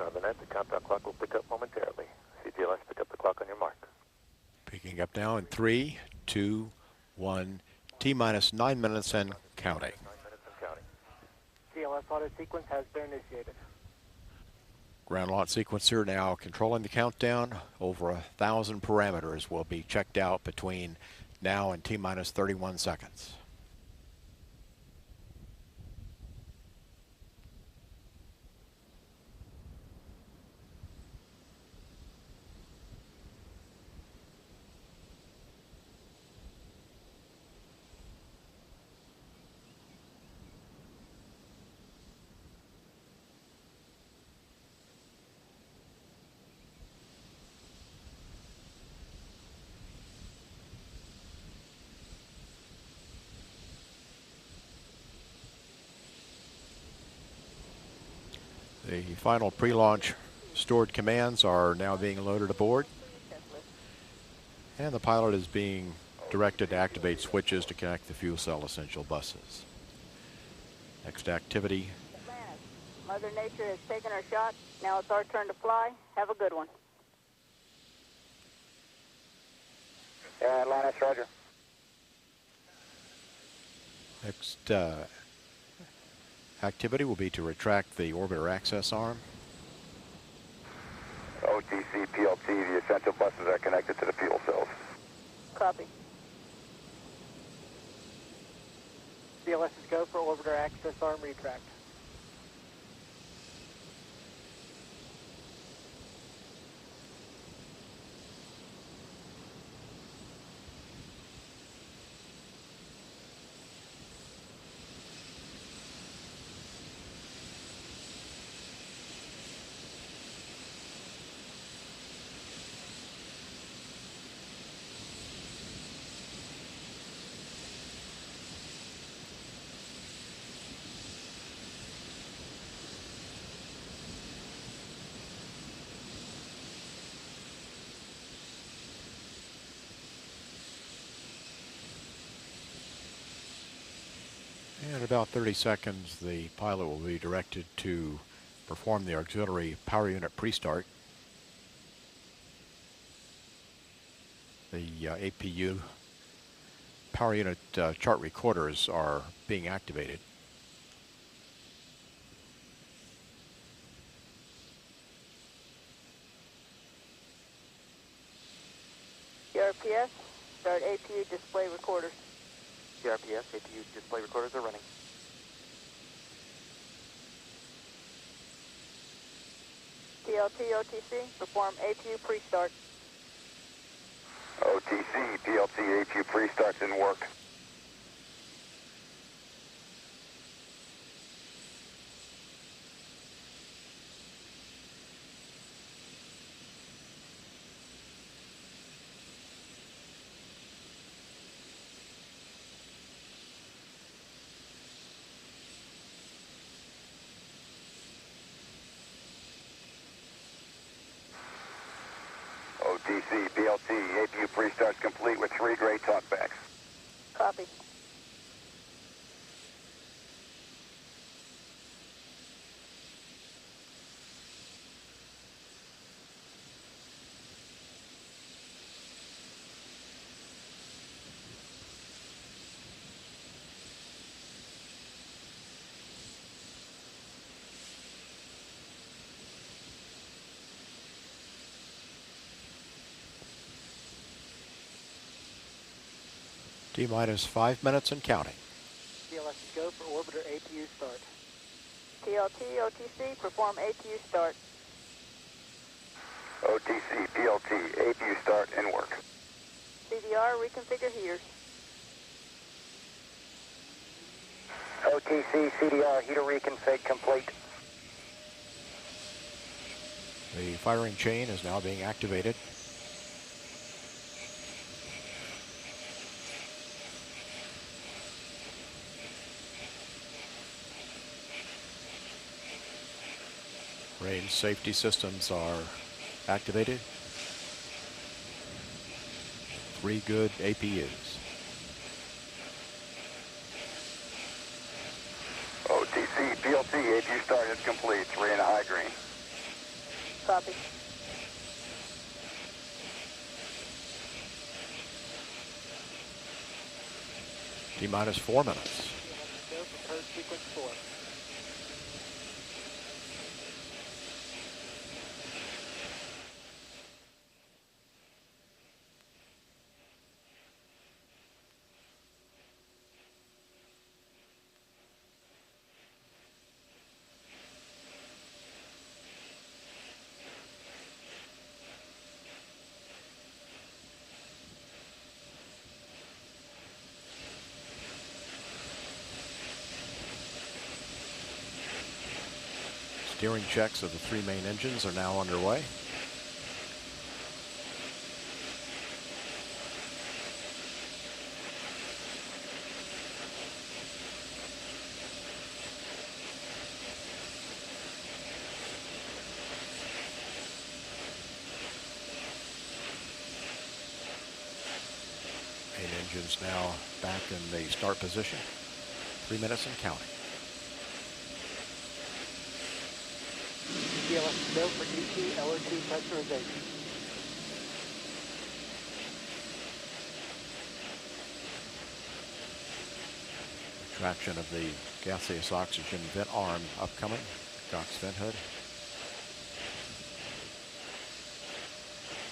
of the net. The countdown clock will pick up momentarily. CTLS, pick up the clock on your mark. Picking up now in 3, 2, 1. T-minus 9 minutes and counting. TLS auto sequence has been initiated. Ground launch sequencer now controlling the countdown. Over 1,000 parameters will be checked out between now and T-minus 31 seconds. The final pre-launch stored commands are now being loaded aboard. And the pilot is being directed to activate switches to connect the fuel cell essential buses. Next activity. Atlantis. Mother Nature has taken her shot. Now it's our turn to fly. Have a good one. Atlantis, roger. Next activity will be to retract the orbiter access arm. OTC, PLT, the essential buses are connected to the fuel cells. Copy. TLS is go for orbiter access arm retract. In about 30 seconds, the pilot will be directed to perform the auxiliary power unit pre-start. The APU power unit chart recorders are being activated. CRPS, start APU display recorders. CRPS, APU display recorders are running. TLT, OTC, perform APU pre-start. OTC, PLT, APU pre-starts in work. OTC, PLT, APU pre-starts complete with 3 gray talkbacks. Copy. T-minus 5 minutes and counting. TLS is go for orbiter APU start. TLT, OTC, perform APU start. OTC, PLT, APU start in work. CDR, reconfigure heaters. OTC, CDR, heater reconfig complete. The firing chain is now being activated. Range safety systems are activated. 3 good APUs. OTC, PLT, APU start is complete. 3 in a high green. Copy. T-minus 4 minutes. Go for code sequence 4. Steering checks of the 3 main engines are now underway. Main engines now back in the start position. 3 minutes and counting. TLS go for ET LO2 pressurization. Traction of the gaseous oxygen vent arm upcoming. Cox vent hood.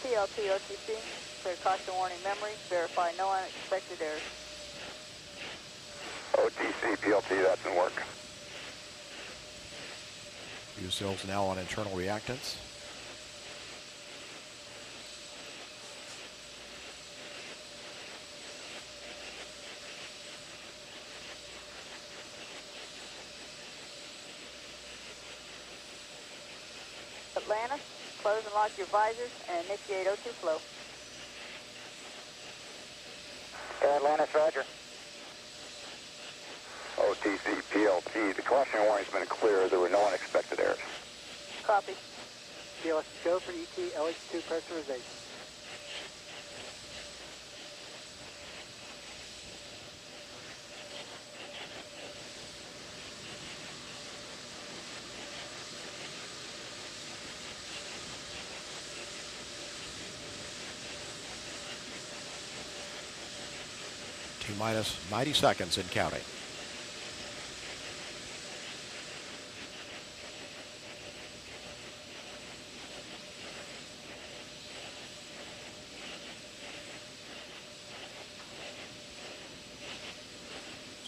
TLT OTC, clear caution warning memory, verify no unexpected errors. OTC, PLT, that's in work. Fuel cells now on internal reactants. Atlantis, close and lock your visors and initiate O2 flow. Atlantis, roger. OTC, PLT, the caution warning's been clear. There were no unexpected errors. Copy. TLS go for ET LH2 pressurization. T-minus 90 seconds and counting.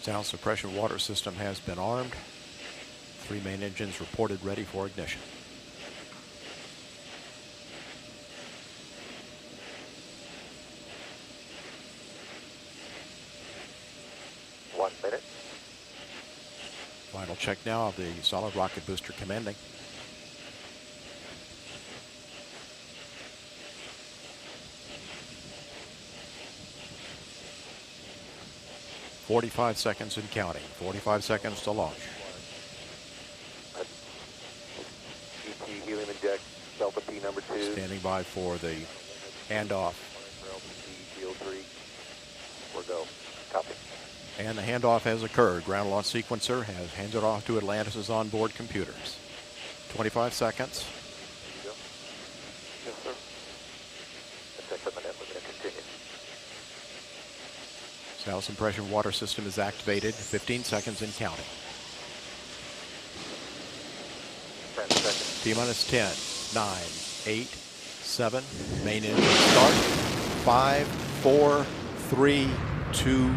Sound suppression water system has been armed. 3 main engines reported ready for ignition. One minute. Final check now of the solid rocket booster commanding. "45 seconds and counting. 45 seconds to launch. ET helium inject, Delta P number 2. Standing by for the handoff. GO3. We're go. Copy. And the handoff has occurred. Ground launch sequencer has handed off to Atlantis' onboard computers. 25 seconds. Here you go. Yes, sir. Check the minute. We're going to continue. Sound suppression water system is activated. 15 seconds and counting. 10 seconds. T-minus 10, 9, 8, 7. Main engine start. 5, 4, 3, 2,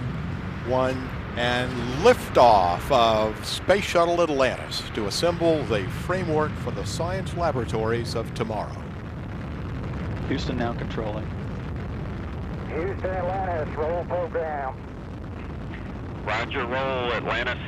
1. And liftoff of Space Shuttle Atlantis to assemble the framework for the science laboratories of tomorrow. Houston now controlling. Houston, Atlantis, roll program. Roger, roll, Atlantis.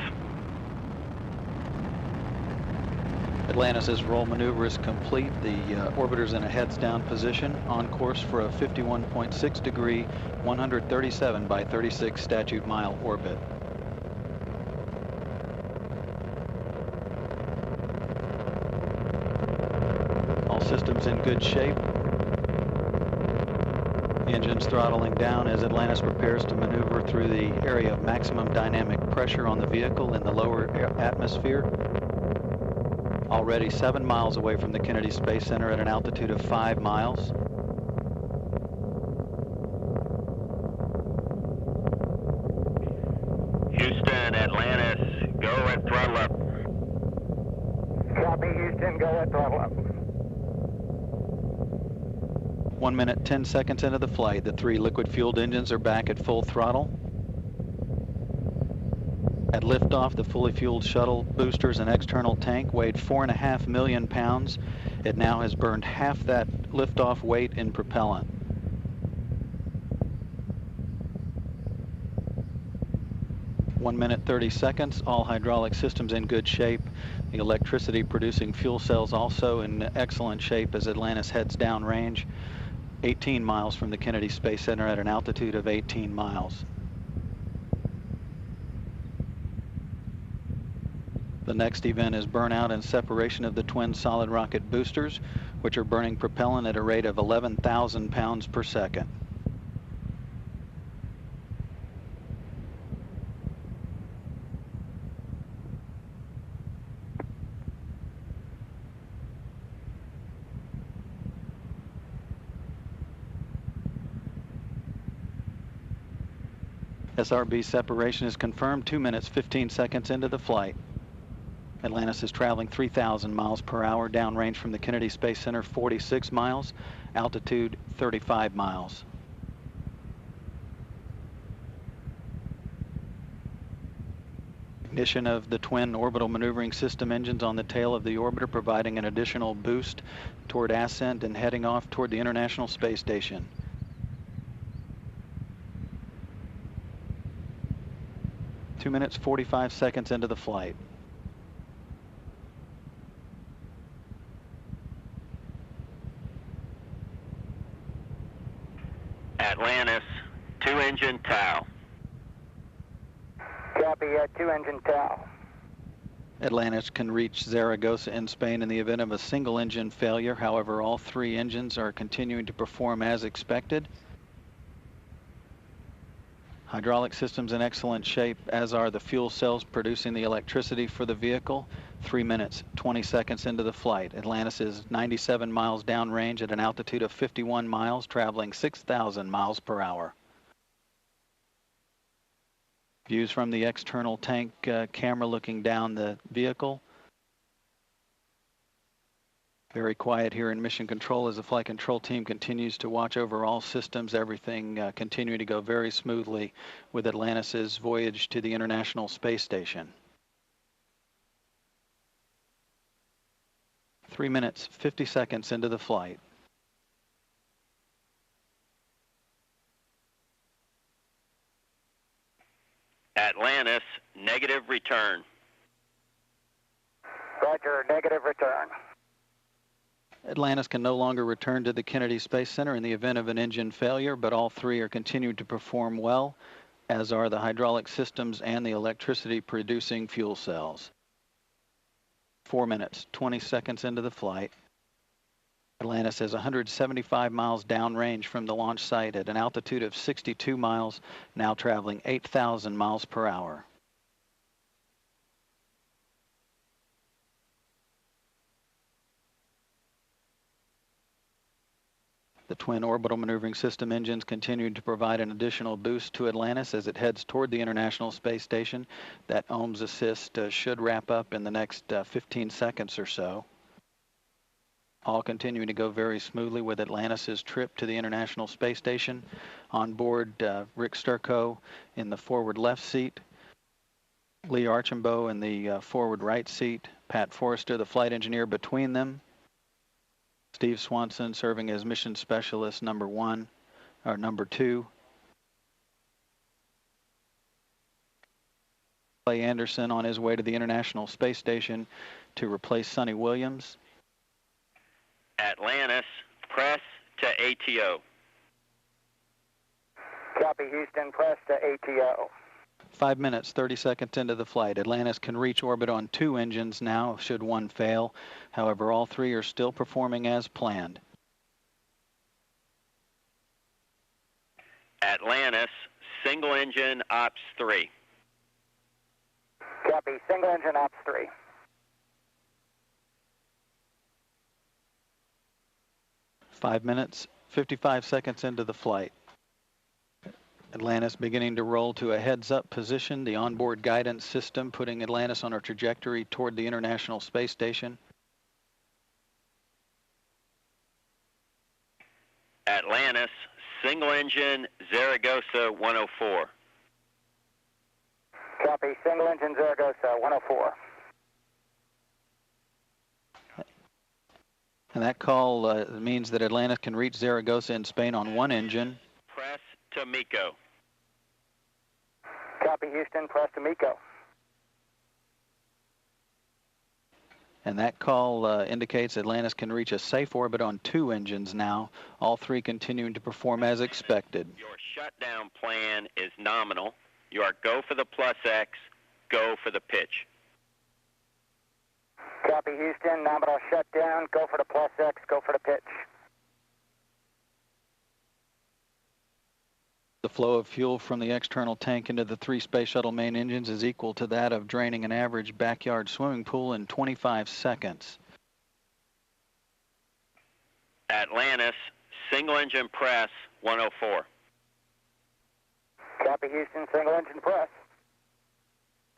Atlantis' roll maneuver is complete. The orbiter's in a heads down position on course for a 51.6 degree, 137 by 36 statute mile orbit. All systems in good shape. Engines throttling down as Atlantis prepares to maneuver through the area of maximum dynamic pressure on the vehicle in the lower atmosphere. Already 7 miles away from the Kennedy Space Center at an altitude of 5 miles. Houston, Atlantis, go at throttle up. Copy, Houston, go at throttle up. 1 minute, 10 seconds into the flight, the 3 liquid-fueled engines are back at full throttle. At liftoff, the fully fueled shuttle boosters and external tank weighed 4.5 million pounds. It now has burned half that liftoff weight in propellant. One minute, 30 seconds, all hydraulic systems in good shape. The electricity producing fuel cells also in excellent shape as Atlantis heads downrange, 18 miles from the Kennedy Space Center at an altitude of 18 miles. The next event is burnout and separation of the twin solid rocket boosters, which are burning propellant at a rate of 11,000 pounds per second. SRB separation is confirmed 2 minutes, 15 seconds into the flight. Atlantis is traveling 3,000 miles per hour, downrange from the Kennedy Space Center 46 miles, altitude 35 miles. Ignition of the twin orbital maneuvering system engines on the tail of the orbiter, providing an additional boost toward ascent and heading off toward the International Space Station. Two minutes, 45 seconds into the flight. Atlantis, 2-engine TOW. Copy, 2-engine TOW. Atlantis can reach Zaragoza in Spain in the event of a single engine failure. However, all 3 engines are continuing to perform as expected. Hydraulic systems in excellent shape, as are the fuel cells producing the electricity for the vehicle. 3 minutes, 20 seconds into the flight. Atlantis is 97 miles downrange at an altitude of 51 miles, traveling 6,000 miles per hour. Views from the external tank camera looking down the vehicle. Very quiet here in Mission Control as the flight control team continues to watch over all systems, everything continuing to go very smoothly with Atlantis' voyage to the International Space Station. 3 minutes, 50 seconds into the flight. Atlantis, negative return. Roger, negative return. Atlantis can no longer return to the Kennedy Space Center in the event of an engine failure, but all 3 are continuing to perform well, as are the hydraulic systems and the electricity producing fuel cells. 4 minutes, 20 seconds into the flight. Atlantis is 175 miles downrange from the launch site at an altitude of 62 miles, now traveling 8,000 miles per hour. The twin orbital maneuvering system engines continue to provide an additional boost to Atlantis as it heads toward the International Space Station. That ohms assist should wrap up in the next 15 seconds or so. All continuing to go very smoothly with Atlantis' trip to the International Space Station. On board, Rick Sturckow in the forward left seat, Lee Archambault in the forward right seat, Pat Forrester, the flight engineer, between them. Steve Swanson serving as mission specialist number 2. Clay Anderson on his way to the International Space Station to replace Sonny Williams. Atlantis, press to ATO. Copy, Houston, press to ATO. 5 minutes, 30 seconds into the flight. Atlantis can reach orbit on 2 engines now, should one fail. However, all 3 are still performing as planned. Atlantis, single engine ops 3. Copy, single engine ops 3. 5 minutes, 55 seconds into the flight. Atlantis beginning to roll to a heads-up position. The onboard guidance system putting Atlantis on a trajectory toward the International Space Station. Atlantis, single engine, Zaragoza 104. Copy, single engine Zaragoza 104. And that call means that Atlantis can reach Zaragoza in Spain on one engine. Press to MECO. Copy, Houston, press to MECO. And that call indicates Atlantis can reach a safe orbit on two engines now, all three continuing to perform as expected. Your shutdown plan is nominal. You are go for the plus X, go for the pitch. Copy, Houston, nominal shutdown, go for the plus X, go for the pitch. The flow of fuel from the external tank into the three Space Shuttle main engines is equal to that of draining an average backyard swimming pool in 25 seconds. Atlantis, single engine press 104. Copy, Houston, single engine press.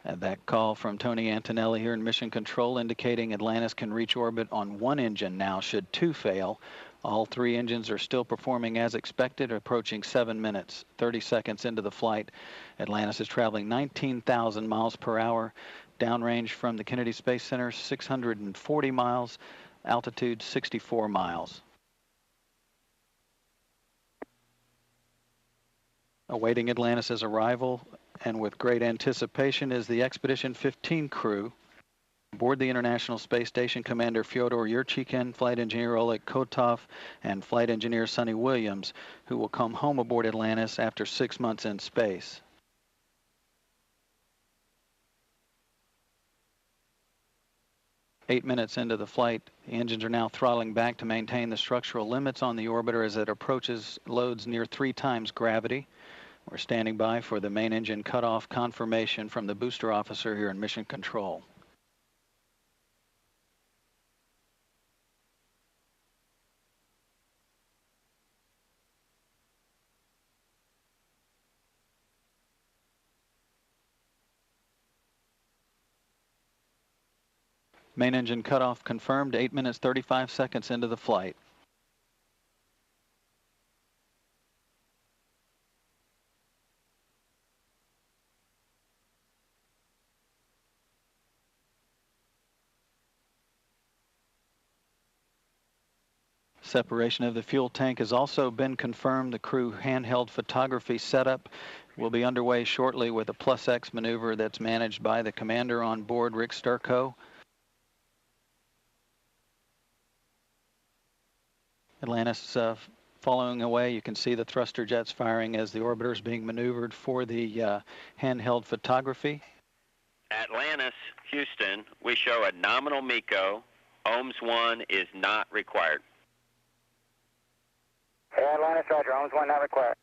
And that call from Tony Antonelli here in Mission Control indicating Atlantis can reach orbit on one engine now should two fail. All three engines are still performing as expected, approaching 7 minutes, 30 seconds into the flight. Atlantis is traveling 19,000 miles per hour, downrange from the Kennedy Space Center, 640 miles, altitude 64 miles. Awaiting Atlantis' arrival, and with great anticipation, is the Expedition 15 crew. Aboard the International Space Station, Commander Fyodor Yurchikhin, Flight Engineer Oleg Kotov, and Flight Engineer Sonny Williams, who will come home aboard Atlantis after 6 months in space. Eight minutes into the flight, the engines are now throttling back to maintain the structural limits on the orbiter as it approaches loads near 3 times gravity. We're standing by for the main engine cutoff confirmation from the booster officer here in Mission Control. Main engine cutoff confirmed, 8 minutes 35 seconds into the flight. Separation of the fuel tank has also been confirmed. The crew handheld photography setup will be underway shortly with a plus X maneuver that's managed by the commander on board, Rick Sturko. Atlantis following away. You can see the thruster jets firing as the orbiter is being maneuvered for the handheld photography. Atlantis, Houston, we show a nominal MECO. OMS 1 is not required. Atlantis, roger, OMS 1 not required.